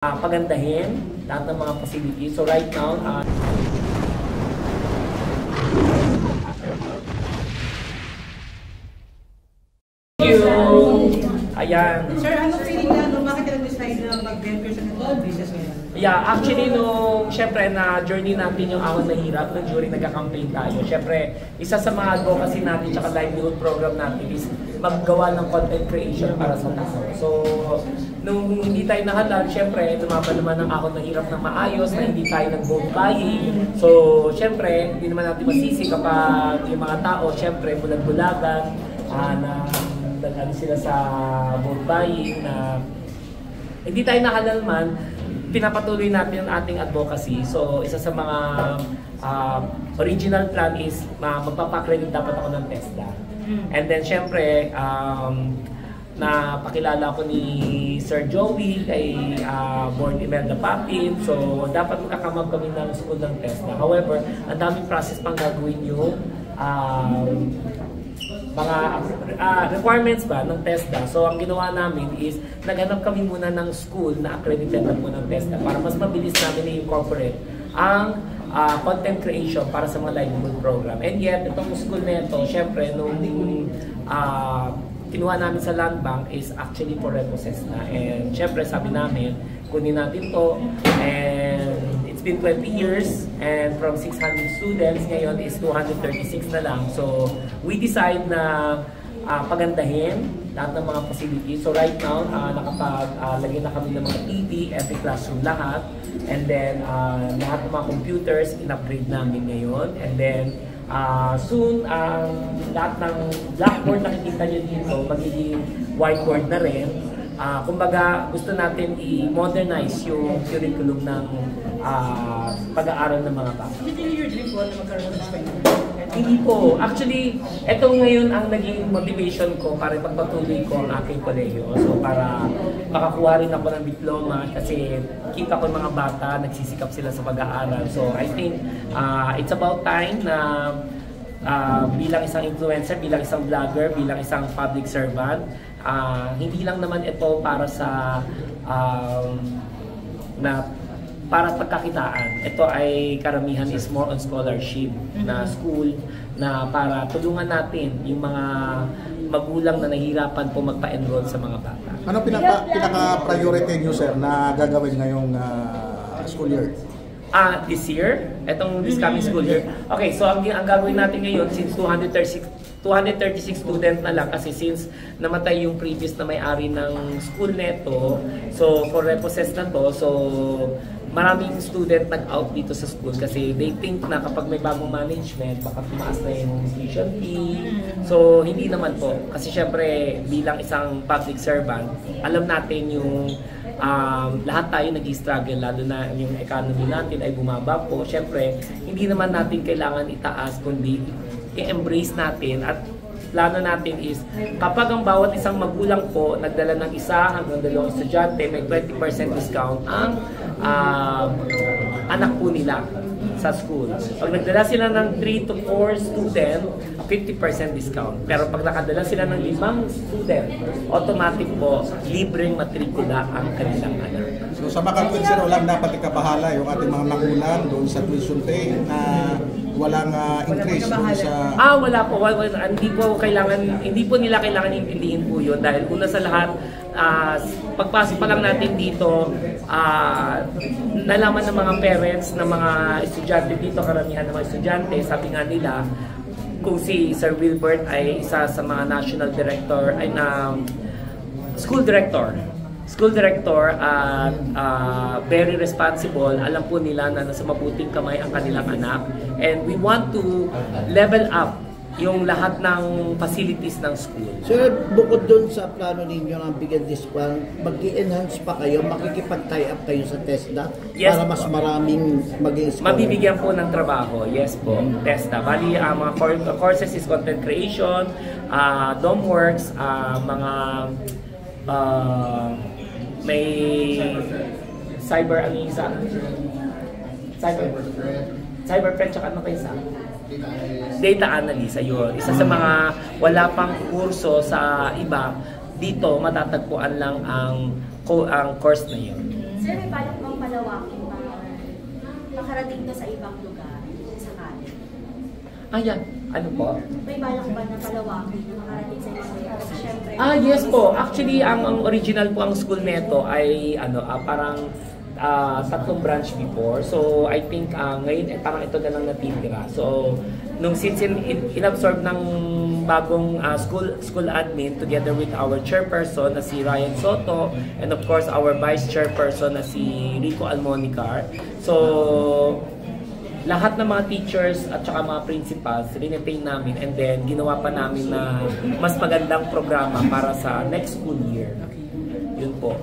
Pagandahin lahat ng mga facilities. So right now, thank you. Ayan. Sir, ano feeling na bakit ka nag-decide na mag-venture sa business ngayon? Yeah, actually syempre na journey natin yung Ahon na Hirap during nagka-campaign tayo. Syempre, isa sa mga advocacy natin tsaka livelihood program natin is maggawa ng content creation para sa tao. So, nung hindi tayo nahalal, syempre, lumaban naman ang Ahon na Hirap ng maayos na hindi tayo nag-vote buying. So, syempre, hindi naman natin masisi kapag yung mga tao, syempre, bulag-bulagan, na dahil sila sa vote buying na hindi tayo nahalal man, pinapatuloy natin ang ating advocacy. So, isa sa mga original plan is magpapakredit dapat ako ng TESDA. And then, syempre, napakilala ko ni Sir Joey kay Born Imelda Papin. So, dapat makakamag kami ng school ng TESDA. However, ang daming process pang gagawin yung mga requirements ba ng TESDA. So ang ginawa namin is naghanap kami muna ng school na accredited na po ng TESDA para mas mabilis namin i-incorporate ang content creation para sa mga livelihood program. And yet, itong school na ito, syempre, nung kinuha namin sa land bank is actually for repossess na. And syempre, sabi namin, kunin natin to. And it's been 20 years and from 600 students, ngayon is 236 na lang. So, we decide na pagandahin lahat ng mga facilities. So, right now, nakapaglagay na kami ng mga TV, every classroom lahat. And then, lahat ng mga computers, in-upgrade namin ngayon. And then, soon, lahat ng blackboard na nakikita nyo dito, magiging whiteboard na rin. Kumbaga, gusto natin i-modernize yung curriculum ng pag-aaral ng mga bata. Hindi your dream po na magkaroon ng spending? Hindi po. Actually, ito ngayon ang naging motivation ko para ipagpatuloy ko ang aking kolehiyo. So, para makakuha rin ako ng diploma kasi kita ko yung mga bata, nagsisikap sila sa pag-aaral. So, I think it's about time na bilang isang influencer, bilang isang vlogger, bilang isang public servant, hindi lang naman ito para sa para pagkakitaan. Ito ay karamihan is more on scholarship na school na para tulungan natin yung mga magulang na nahihirapan po magpa-enroll sa mga bata. Ano pinaka-priority nyo, sir, na gagawin ngayong school year? This year? This coming school year? Okay, so ang gagawin natin ngayon, since 236 student na lang kasi since namatay yung previous na may-ari ng school neto, so for repossess na to, so maraming student nag-out dito sa school kasi they think na kapag may bagong management, baka tumaas na yung tuition fee. So, hindi naman po. Kasi syempre, bilang isang public servant, alam natin yung lahat tayo nag-struggle, lalo na yung economy natin ay bumaba po. Syempre, hindi naman natin kailangan itaas, kundi i-embrace natin at plano natin is kapag ang bawat isang magulang po nagdala ng isa hanggang 2 estudyante, may 20% discount ang anak po nila sa school. Pag nagdala sila ng 3 to 4 student, 50% discount. Pero pag nakadala sila ng 5 student, automatic po, libreng matrikula ang kanilang anak. So sa makatuwid, sir, walang dapat ikabahala yung ating mga magulang doon sa tuition pay na walang increase doon sa... Wala po. Hindi po nila kailangan intindihin po yun dahil una sa lahat, pagpasok pa lang natin dito, nalaman ng mga parents, ng mga estudyante dito, karamihan ng mga estudyante, sabi nga nila, kung si Sir Wilbert ay isa sa mga national director, ay na school director at very responsible, alam po nila na nasa mabuting kamay ang kanilang anak. And we want to level up yung lahat ng facilities ng school. Sir, bukod doon sa plano ninyo ng bigyan discount, mag-i-enhance pa kayo, makikipag-tie up kayo sa TESDA yes, para mas maraming maging scholar? Mabibigyan po ng trabaho, yes po, TESDA. Bali, mga courses is content creation, DOMWorks, mga may cyber threat, tsaka ano pa isa? Data analyst, ayun. Isa sa mga wala pang kurso sa iba, dito matatagpuan lang ang course na yun. Sir, may balak bang palawakin para makarating to sa ibang lugar sakali? Ayan, ano po? May balak ba na palawakin na makarating sa ibang lugar? Kasi syempre, Yes po. Actually, ang original po ang school neto ay parang 3 branch before. So, I think ngayon parang ito na lang natitira. So, nung since inabsorb ng bagong school admin together with our chairperson na si Ryan Soto and of course our vice chairperson na si Rico Almonicar. So, lahat ng mga teachers at saka mga principals, rinetain namin and then ginawa pa namin na mas magandang programa para sa next school year. Yun po.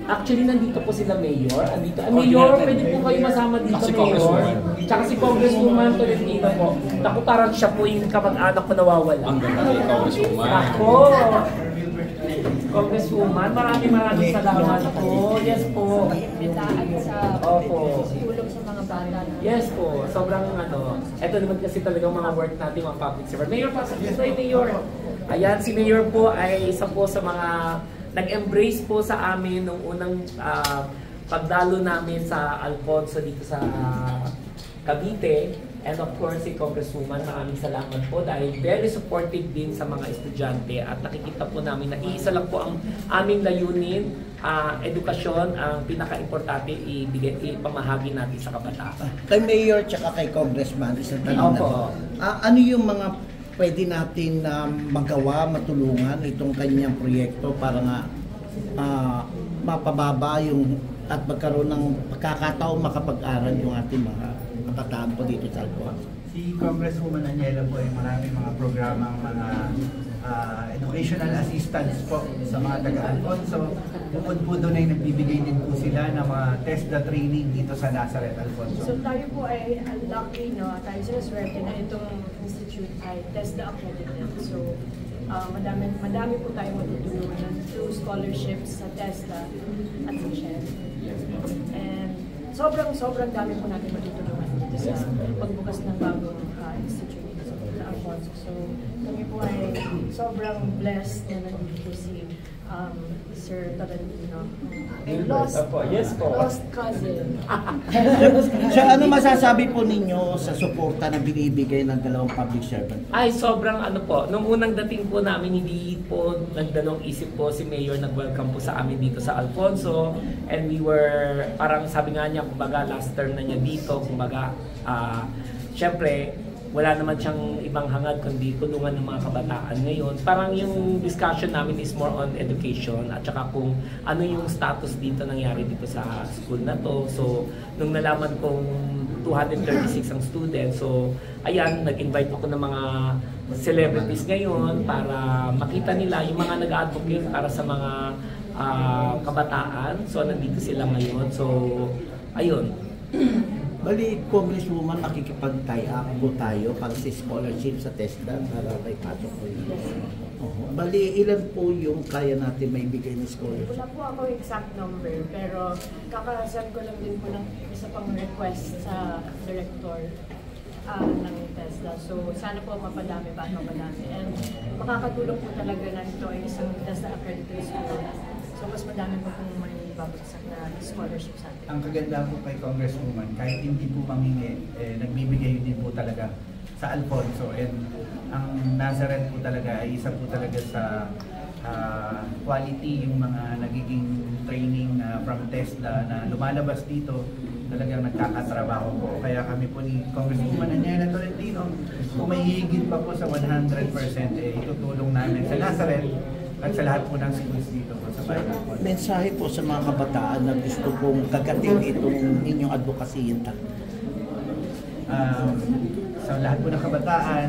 Actually, nandito po sila Mayor. Andito. Mayor, pwede po kayo masama dito, Mayor. Tsaka si Congresswoman Tolentino po. Naku, parang siya po yung kapag-anak ko nawawala. Ang ganda ni Congresswoman. Ako! Congresswoman, maraming salamat po. Yes po. Opo. tulong sa mga bata. Yes po, sobrang eto naman kasi talagang mga work natin, mga public servant. Mayor, pasok po tayo, Mayor. Ayan, si Mayor po ay isa po sa mga nag-embrace po sa amin nung unang pagdalo namin sa Alfonso dito sa Cavite. And of course, si Congresswoman, maraming salamat po dahil very supportive din sa mga estudyante at nakikita po namin na iisa lang po ang aming layunin, edukasyon ang pinaka-importante ipamahagi natin sa kabataan. Kay Mayor tsaka kay Congressman, isang tanong Opo. na. Ano yung mga pwede natin magawa, matulungan itong kanyang proyekto para nga mapababa yung at magkaroon ng pagkakataon makapag-aral yung ating mga kabataan po dito sa Alfonso? Si Congresswoman Aniela po ay maraming mga programang mga educational assistance po sa mga taga-Alfonso. Bukod po doon ay nagbibigay din po sila ng mga TESDA training dito sa Nazareth, Alfonso. So tayo po ay lucky, no? Tayo sinaswerte na itong institute ay TESDA accredited. So madami po tayo matutulungan through scholarships sa TESDA at sa SHED. And sobrang dami po natin matutulungan dito sa pagbukas ng bagong institute dito sa Alfonso. So kami po ay sobrang blessed na nandito si Sir Tolentino. Lost cousin. So ano masasabi po ninyo sa suporta na binibigay ng dalawang public servant? Ay, sobrang po. Nung unang dating po namin, hindi po nagdalong isip po si Mayor nag-welcome po sa amin dito sa Alfonso. And we were, parang sabi nga niya, kumbaga last term na niya dito, kumbaga, syempre, wala naman siyang ibang hangad kundi tulungan ng mga kabataan ngayon. Parang yung discussion namin is more on education at saka kung ano yung status dito nangyari dito sa school na to. So, nung nalaman kong 236 ang students, so ayan, nag-invite ako ng mga celebrities ngayon para makita nila yung mga nag-advocate para sa mga kabataan. So, nandito sila ngayon. So, ayun. Bali, Congresswoman, makikipag-tie up po tayo para sa scholarship sa TESDA para may pasok po yun. Bali, ilan po yung kaya natin may bigay ng scholarship? Wala po ako exact number, pero kakasend ko lang din po ng isa pang request sa director ng TESDA. So, sana po mapadami pa. And makakatulong po talaga na ito ay isang TESDA accredited school. So, mas madami po kung may babagsak na scholarship sa atin. Ang kagandahan po kay Congresswoman, kahit hindi po manghingi, nagbibigay din po talaga sa Alfonso. And ang Nazareth po talaga ay isa po talaga sa quality yung mga nagiging training from TESDA na lumalabas dito, talagang nagkakatrabaho po. Kaya kami po ni Congresswoman Aniela Tolentino, kung may higit pa po sa 100%, itutulong namin sa Nazareth at sa lahat po ng schools dito po sa bayan po. Mensahe po sa mga kabataan na gusto pong kagatin itong inyong advocacy. Sa lahat po ng kabataan,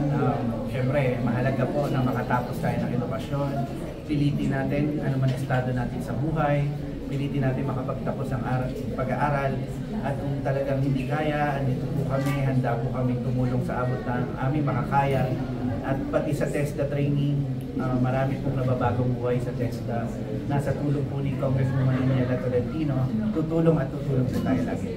syempre mahalaga po na makatapos tayo ng edukasyon. Pilitin natin ano man estado natin sa buhay, pilitin natin makapagtapos ng pag-aaral. At kung talagang hindi kaya, andito po kami, handa po kami tumulong sa abot ng aming makakaya. At pati sa TESDA training, marami pong nababagong buhay sa TESDA. Nasa tulong po ni Congresswoman Aniela Tolentino, tutulong at tutulong po tayo lagi.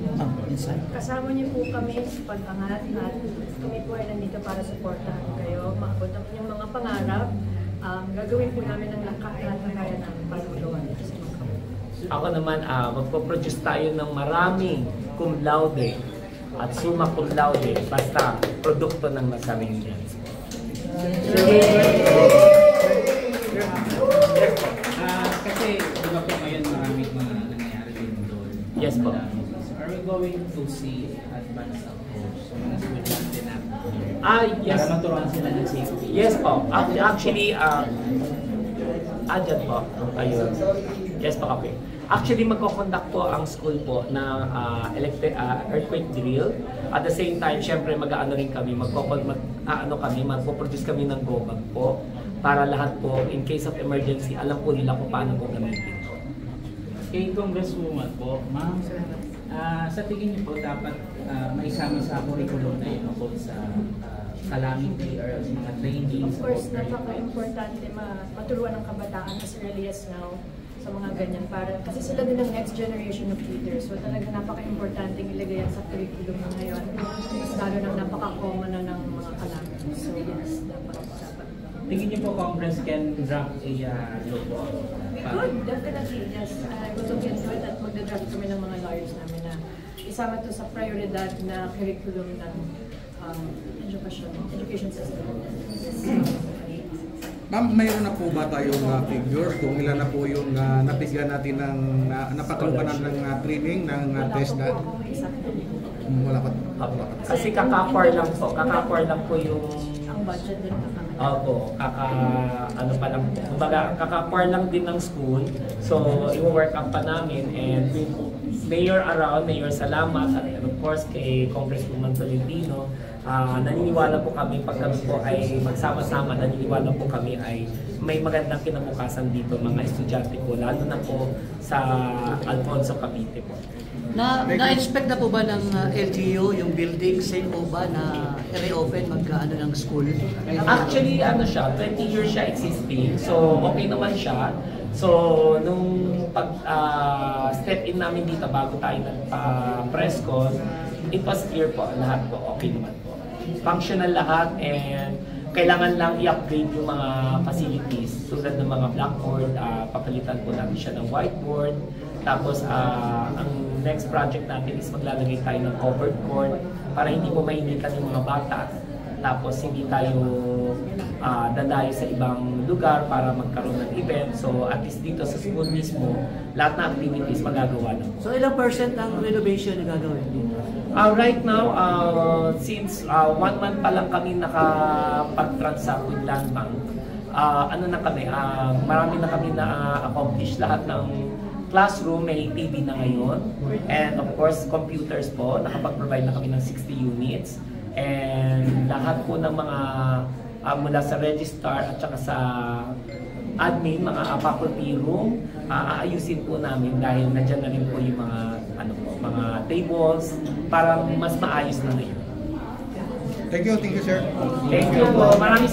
Kasama niyo po kami sa pag-angat at kami po ay nandito para supportahan kayo. Maabot ang inyong mga pangarap. Gagawin po namin ang lahat na kaya namin para magawa dito sa mga kabataan. Ako naman, magpo-produce tayo ng maraming cum laude at summa cum laude, basta produkto ng nasabing yan. Kasi di ba po ngayon maraming mga nangyayari din doon. Yes po. So are we going to see advanced approach sa mga estudyante natin? Yes. Para maturuan sila ng safety. Yes po. Actually, dyan po. Ayun. Yes po, okay. Actually, magko-conduct po ang school po na earthquake drill. At the same time, syempre mag-aano rin kami, magpo-produce kami ng go bag po para lahat po, in case of emergency, alam po nila kung paano po gamitin po. Kay Congresswoman po, ma'am, sa tingin niyo po dapat maisama sa curriculum na yun po sa calamity or mga trainings? Of course, napaka-importante maturuan ng kabataan as early as now sa mga ganyan para kasi sila din ang next generation of leaders. So talaga napaka-importante ilagay yan sa curriculum na ngayon. Mas lalo nang napaka-common na ng mga calamities. So yes, dapat. Tingin niyo po Congress can draft a law po? We could, definitely, yes. I would look into it at magda-draft kami ng mga lawyers namin na isama to sa prioridad na curriculum ng education system. Ma'am, mayroon na po ba tayong figures kung ilan na po yung nabigyan natin ng napatulungan ng training ng TESDA? Wala pa. Kasi kakapar lang po yung ang budget din na kami. Opo, kakapar lang din ng school. So, i-work up pa namin and Mayor salamat at of course kay Congresswoman Tolentino. Naniniwala po kami pag kami po ay magsama-sama, naniniwala po kami ay may magandang kinabukasan dito mga estudyante po, lalo na po sa Alfonso Cavite po. Na-expect na po ba ng LGU yung building, safe po ba na i-reopen ng school? Actually, 20 years siya existing, so okay naman siya. So, nung pag-step in namin dito bago tayo nagpa-press con, it was clear po, lahat po, okay naman po. Functional lahat and kailangan lang i-upgrade yung mga facilities tulad ng mga blackboard, papalitan po natin siya ng whiteboard. Tapos, ang next project natin is maglalagay tayo ng covered court para hindi po mainitan yung mga bata. Tapos, hindi tayo dadayo sa ibang lugar para magkaroon ng event. So, at least dito sa school mismo, lahat na activities magagawa na po. So, ilang % ang renovation na gagawin dito? Right now, since 1 month pa lang kami nakapag-transact with Land Bank, marami na kami na-accomplish lahat ng classroom, may TV na ngayon. And of course, computers po, nakapag-provide na kami ng 60 units. And lahat po ng mga mula sa registrar at saka sa admin, mga faculty room, aayusin po namin dahil nandiyan na rin po yung mga tables para mas maayos na ngayon. Thank you, sir. Thank you po. Maraming